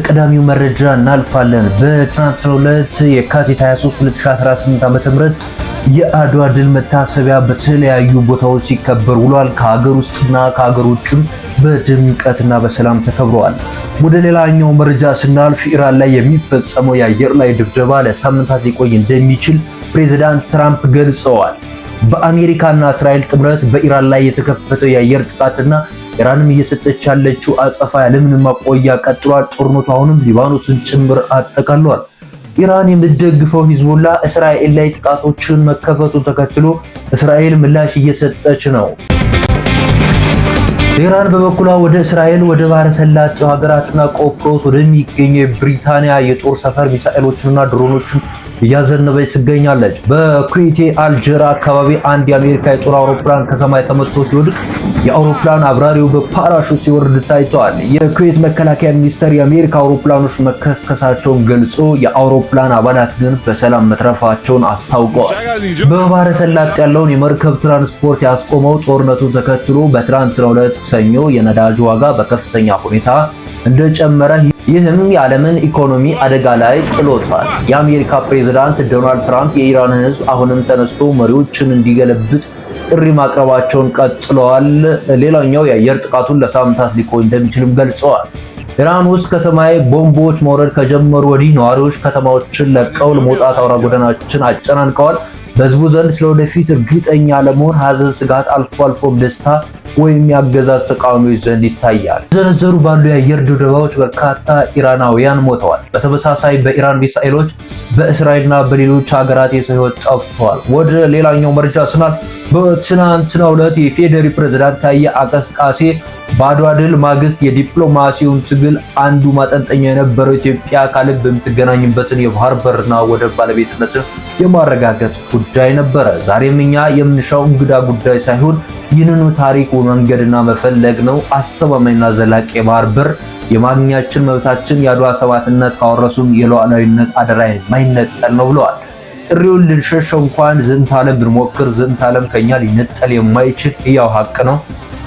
ቀዳሚው መረጃ እናልፋለን። በትናንትናው ዕለት የካቲት 23 2018 ዓ.ም የአድዋ ድል መታሰቢያ በተለያዩ ቦታዎች ሲከበር ውሏል። ከሀገር ውስጥና ከሀገር ውጭም በድምቀትና በሰላም ተከብረዋል። ወደ ሌላኛው መረጃ ስናልፍ ኢራን ላይ የሚፈጸመው የአየር ላይ ድብደባ ለሳምንታት ሊቆይ እንደሚችል ፕሬዝዳንት ትራምፕ ገልጸዋል። በአሜሪካና እስራኤል ጥምረት በኢራን ላይ የተከፈተው የአየር ጥቃትና ኢራንም እየሰጠች ያለችው አጸፋ ያለምንም ማቆያ ቀጥሏል። ጦርነቱ አሁንም ሊባኖስን ጭምር አጠቃሏል። ኢራን የምትደግፈው ሂዝቦላ እስራኤል ላይ ጥቃቶችን መከፈቱን ተከትሎ እስራኤል ምላሽ እየሰጠች ነው። ኢራን በበኩሏ ወደ እስራኤል ወደ ባህረ ሰላጤው ሀገራትና ቆጵሮስ ወደሚገኘው የብሪታንያ የጦር ሰፈር ሚሳኤሎችንና ድሮኖችን እያዘነበች ትገኛለች። በኩዌት አልጀራ አካባቢ አንድ የአሜሪካ የጦር አውሮፕላን ከሰማይ ተመትቶ ሲወድቅ የአውሮፕላን አብራሪው በፓራሹት ሲወርድ ታይቷል። የኩዌት መከላከያ ሚኒስቴር የአሜሪካ አውሮፕላኖች መከስከሳቸውን ገልጾ የአውሮፕላን አባላት ግን በሰላም መትረፋቸውን አስታውቀዋል። በባህረ ሰላጤ ያለውን የመርከብ ትራንስፖርት ያስቆመው ጦርነቱን ተከትሎ በትናንትናው ዕለት ሰኞ የነዳጅ ዋጋ በከፍተኛ ሁኔታ እንደጨመረ ይህም የዓለምን ኢኮኖሚ አደጋ ላይ ጥሎታል። የአሜሪካ ፕሬዝዳንት ዶናልድ ትራምፕ የኢራንን ሕዝብ አሁንም ተነስቶ መሪዎችን እንዲገለብጥ ጥሪ ማቅረባቸውን ቀጥለዋል። ሌላኛው የአየር ጥቃቱን ለሳምንታት ሊቆይ እንደሚችልም ገልጸዋል። ኢራን ውስጥ ከሰማይ ቦምቦች መውረድ ከጀመሩ ወዲህ ነዋሪዎች ከተማዎችን ለቀው ለመውጣት አውራ ጎዳናዎችን አጨናንቀዋል። በህዝቡ ዘንድ ስለወደፊት እርግጠኛ ለመሆን ሀዘን፣ ስጋት፣ አልፎ አልፎም ደስታ ወይም የአገዛዝ ተቃዋሚዎች ዘንድ ይታያል። ዘነዘሩ ባሉ የአየር ድብደባዎች በርካታ ኢራናውያን ሞተዋል። በተመሳሳይ በኢራን ሚሳኤሎች በእስራኤልና በሌሎች ሀገራት የሰው ህይወት ጠፍቷል። ወደ ሌላኛው መረጃ ስናልፍ በትናንትናው ዕለት የፌዴሪ ፕሬዝዳንት ታዬ አጽቀሥላሴ በአድዋ ድል ማግስት የዲፕሎማሲውን ትግል አንዱ ማጠንጠኛ የነበረው ኢትዮጵያ ከዓለም በምትገናኝበትን የባህር በርና ወደብ ባለቤትነትን የማረጋገጥ ጉዳይ ነበረ። ዛሬም እኛ የምንሻው እንግዳ ጉዳይ ሳይሆን ይህንኑ ታሪክ መንገድና መፈለግ ነው። አስተማማኝና ዘላቂ የባህር በር የማግኛችን መብታችን የአድዋ ሰማዕትነት ካወረሱን የሉዓላዊነት አደራ የማይነጠል ነው ብለዋል። ጥሪውን ልንሸሸው እንኳን ዝንተ ዓለም ብንሞክር ዝንተ ዓለም ከኛ ሊነጠል የማይችል ሕያው ሀቅ ነው።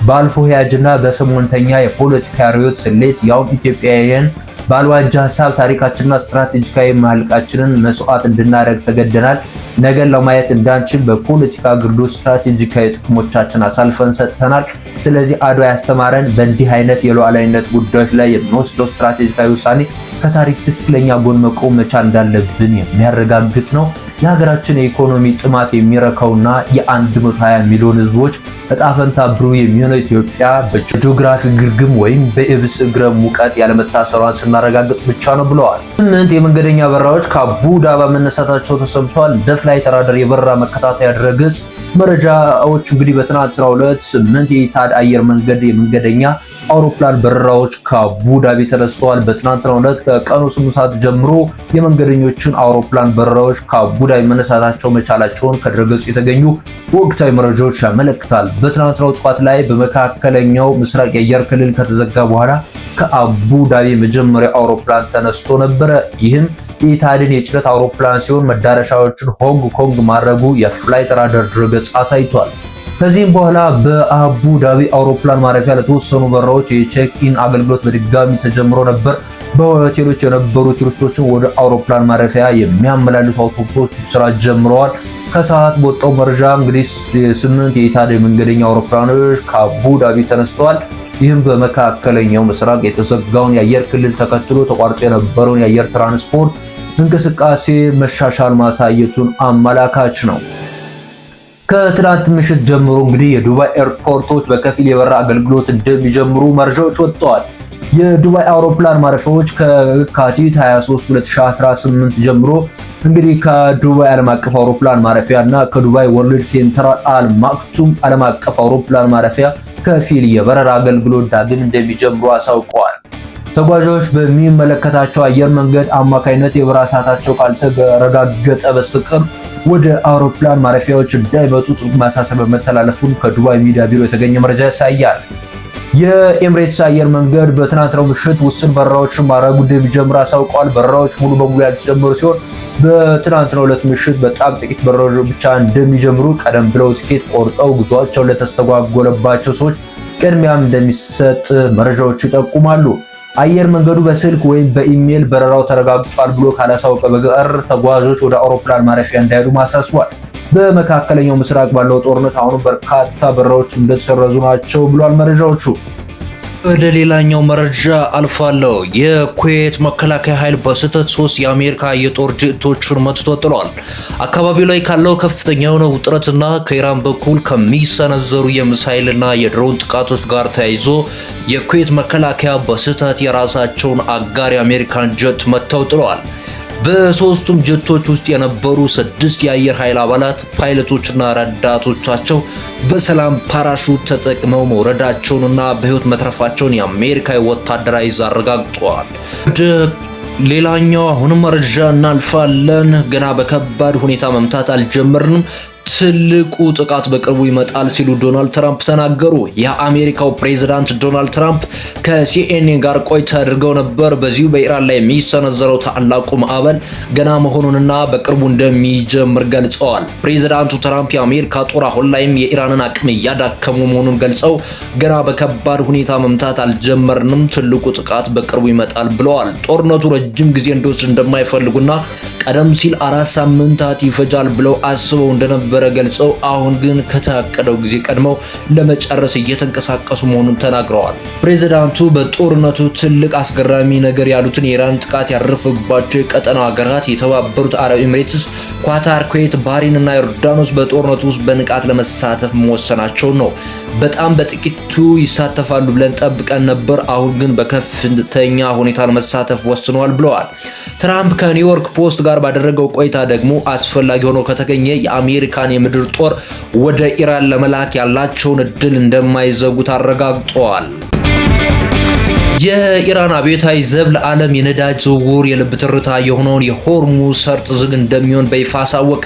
በአልፎ ሕያጅና በሰሞንተኛ የፖለቲካ ርዕዮት ስሌት ያውም ኢትዮጵያውያን ባልዋጃ ሀሳብ ታሪካችንና ስትራቴጂካዊ ማልቃችንን መስዋዕት እንድናደርግ ተገደናል። ነገን ለማየት እንዳንችል በፖለቲካ ግርዶሽ ስትራቴጂካዊ ጥቅሞቻችን አሳልፈን ሰጥተናል። ስለዚህ አድዋ ያስተማረን በእንዲህ አይነት የሉዓላዊነት ጉዳዮች ላይ የምንወስደው ስትራቴጂካዊ ውሳኔ ከታሪክ ትክክለኛ ጎን መቆም መቻል እንዳለብን የሚያረጋግጥ ነው። የሀገራችን የኢኮኖሚ ጥማት የሚረካውና የ120 ሚሊዮን ህዝቦች ዕጣ ፈንታ ብሩህ የሚሆነው ኢትዮጵያ በጂኦግራፊ ግርግም ወይም በየብስ እግረ ሙቀት ያለመታሰሯን ስናረጋግጥ ብቻ ነው ብለዋል። 8 የመንገደኛ በረራዎች ከአቡዳቢ መነሳታቸው ተሰምቷል። ደፍላይተር ራዳር የበረራ መከታተያ ድረገጽ መረጃዎች እንግዲህ በትናንትናው ዕለት 8 የኢታድ አየር መንገድ የመንገደኛ አውሮፕላን በረራዎች ከአቡዳቢ ተነስተዋል። በትናንትናው ዕለት ከቀኑ 8 ሰዓት ጀምሮ የመንገደኞችን አውሮፕላን በረራዎች ከአቡዳቢ መነሳታቸው መቻላቸውን ከድረገጹ የተገኙ ወቅታዊ መረጃዎች ያመለክታል። በትናንትናው ጠዋት ላይ በመካከለኛው ምስራቅ የአየር ክልል ከተዘጋ በኋላ ከአቡዳቢ መጀመሪያ አውሮፕላን ተነስቶ ነበረ። ይህም የኢታድን የጭነት አውሮፕላን ሲሆን መዳረሻዎችን ሆንግ ኮንግ ማድረጉ የፍላይት ራዳር ድረገጽ አሳይቷል። ከዚህም በኋላ በአቡዳቢ አውሮፕላን ማረፊያ ለተወሰኑ በረራዎች የቼክ-ኢን አገልግሎት በድጋሚ ተጀምሮ ነበር። በሆቴሎች የነበሩ ቱሪስቶችን ወደ አውሮፕላን ማረፊያ የሚያመላልሱ አውቶቡሶች ስራ ጀምረዋል። ከሰዓት በወጣው መረጃ እንግዲህ 8 የኢታድ የመንገደኛ አውሮፕላኖች ከአቡዳቢ ተነስተዋል። ይህም በመካከለኛው ምስራቅ የተዘጋውን የአየር ክልል ተከትሎ ተቋርጦ የነበረውን የአየር ትራንስፖርት እንቅስቃሴ መሻሻል ማሳየቱን አመላካች ነው። ከትናንት ምሽት ጀምሮ እንግዲህ የዱባይ ኤርፖርቶች በከፊል የበረራ አገልግሎት እንደሚጀምሩ መረጃዎች ወጥተዋል። የዱባይ አውሮፕላን ማረፊያዎች ከካቲት 23 2018 ጀምሮ እንግዲህ ከዱባይ ዓለም አቀፍ አውሮፕላን ማረፊያ እና ከዱባይ ወርልድ ሴንትራል አል ማክቱም ዓለም አቀፍ አውሮፕላን ማረፊያ ከፊል የበረራ አገልግሎት ዳግም እንደሚጀምሩ አሳውቀዋል። ተጓዦች በሚመለከታቸው አየር መንገድ አማካይነት የበረራ ሰዓታቸው ካልተረጋገጠ በስተቀር ወደ አውሮፕላን ማረፊያዎች እንዳይመጡ ጥብቅ ማሳሰቢያ መተላለፉን ከዱባይ ሚዲያ ቢሮ የተገኘ መረጃ ያሳያል። የኤምሬትስ አየር መንገድ በትናንትናው ምሽት ውስን በረራዎችን ማድረግ እንደሚጀምር አሳውቀዋል። በረራዎች ሙሉ በሙሉ ያልተጀመሩ ሲሆን በትናንትናው ዕለት ምሽት በጣም ጥቂት በረራዎች ብቻ እንደሚጀምሩ ቀደም ብለው ትኬት ቆርጠው ጉዟቸው ለተስተጓጎለባቸው ሰዎች ቅድሚያም እንደሚሰጥ መረጃዎች ይጠቁማሉ። አየር መንገዱ በስልክ ወይም በኢሜል በረራው ተረጋግጧል ብሎ ካላሳወቀ በቀር ተጓዦች ወደ አውሮፕላን ማረፊያ እንዳይሄዱ አሳስቧል። በመካከለኛው ምስራቅ ባለው ጦርነት አሁን በርካታ በረራዎች እንደተሰረዙ ናቸው ብሏል መረጃዎቹ። ወደ ሌላኛው መረጃ አልፋለሁ። የኩዌት መከላከያ ኃይል በስህተት 3 የአሜሪካ የጦር ጀቶችን መትቶ ጥሏል። አካባቢው ላይ ካለው ከፍተኛ የሆነ ውጥረትና ከኢራን በኩል ከሚሰነዘሩ የሚሳኤልና የድሮን ጥቃቶች ጋር ተያይዞ የኩዌት መከላከያ በስህተት የራሳቸውን አጋር የአሜሪካን ጀት መትተው ጥለዋል። በሶስቱም ጀቶች ውስጥ የነበሩ 6 የአየር ኃይል አባላት ፓይለቶችና ረዳቶቻቸው በሰላም ፓራሹት ተጠቅመው መውረዳቸውንና በህይወት መትረፋቸውን የአሜሪካ ወታደራዊ ዕዝ አረጋግጧል። ወደ ሌላኛው አሁንም መረጃ እናልፋለን። ገና በከባድ ሁኔታ መምታት አልጀመርንም፣ ትልቁ ጥቃት በቅርቡ ይመጣል ሲሉ ዶናልድ ትራምፕ ተናገሩ። የአሜሪካው ፕሬዝዳንት ዶናልድ ትራምፕ ከሲኤንኤን ጋር ቆይታ አድርገው ነበር። በዚሁ በኢራን ላይ የሚሰነዘረው ታላቁ ማዕበል ገና መሆኑንና በቅርቡ እንደሚጀምር ገልጸዋል። ፕሬዝዳንቱ ትራምፕ የአሜሪካ ጦር አሁን ላይም የኢራንን አቅም እያዳከሙ መሆኑን ገልጸው ገና በከባድ ሁኔታ መምታት አልጀመርንም፣ ትልቁ ጥቃት በቅርቡ ይመጣል ብለዋል። ጦርነቱ ረጅም ጊዜ እንዲወስድ እንደማይፈልጉና ቀደም ሲል 4 ሳምንታት ይፈጃል ብለው አስበው እንደነበረ ገልጸው አሁን ግን ከታቀደው ጊዜ ቀድመው ለመጨረስ እየተንቀሳቀሱ መሆኑን ተናግረዋል። ፕሬዝዳንቱ በጦርነቱ ትልቅ አስገራሚ ነገር ያሉትን የኢራን ጥቃት ያረፈባቸው የቀጠናው ሀገራት የተባበሩት አረብ ኤሚሬትስ፣ ኳታር፣ ኩዌት፣ ባህሬን እና ዮርዳኖስ በጦርነቱ ውስጥ በንቃት ለመሳተፍ መወሰናቸው ነው። በጣም በጥቂቱ ይሳተፋሉ ብለን ጠብቀን ነበር፣ አሁን ግን በከፍተኛ ሁኔታ ለመሳተፍ ወስነዋል ብለዋል። ትራምፕ ከኒውዮርክ ፖስት ጋር ባደረገው ቆይታ ደግሞ አስፈላጊ ሆኖ ከተገኘ የአሜሪካን የምድር ጦር ወደ ኢራን ለመላክ ያላቸውን እድል እንደማይዘጉት አረጋግጠዋል። የኢራን አብዮታዊ ዘብ ለዓለም የነዳጅ ዝውውር የልብ ትርታ የሆነውን የሆርሙዝ ሰርጥ ዝግ እንደሚሆን በይፋ አሳወቀ።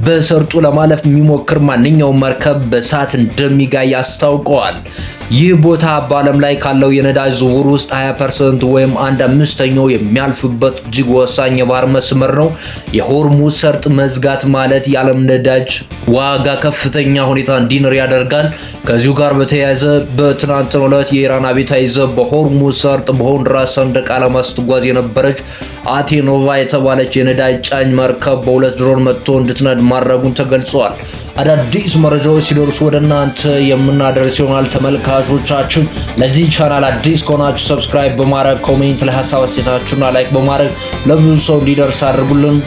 በሰርጡ ለማለፍ የሚሞክር ማንኛውም መርከብ በእሳት እንደሚጋይ አስታውቀዋል። ይህ ቦታ በዓለም ላይ ካለው የነዳጅ ዝውውር ውስጥ 20% ወይም 1/5 የሚያልፍበት እጅግ ወሳኝ የባህር መስመር ነው። የሆርሙዝ ሰርጥ መዝጋት ማለት የዓለም ነዳጅ ዋጋ ከፍተኛ ሁኔታ እንዲንር ያደርጋል። ከዚሁ ጋር በተያያዘ በትናንትናው ዕለት የኢራን አብዮታዊ ዘብ በሆርሙዝ ሰርጥ በሆንዱራስ ሰንደቅ ዓላማ ስትጓዝ የነበረች አቴኖቫ የተባለች የነዳጅ ጫኝ መርከብ በ2 ድሮን መጥቶ እንድትነድ ማድረጉን ተገልጿል። አዳዲስ መረጃዎች ሲደርሱ ወደ እናንተ የምናደርስ ይሆናል። ተመልካቾቻችን ለዚህ ቻናል አዲስ ከሆናችሁ ሰብስክራይብ በማድረግ ኮሜንት ላይ ሀሳብ አስተያየታችሁና ላይክ በማድረግ ለብዙ ሰው እንዲደርስ አድርጉልን።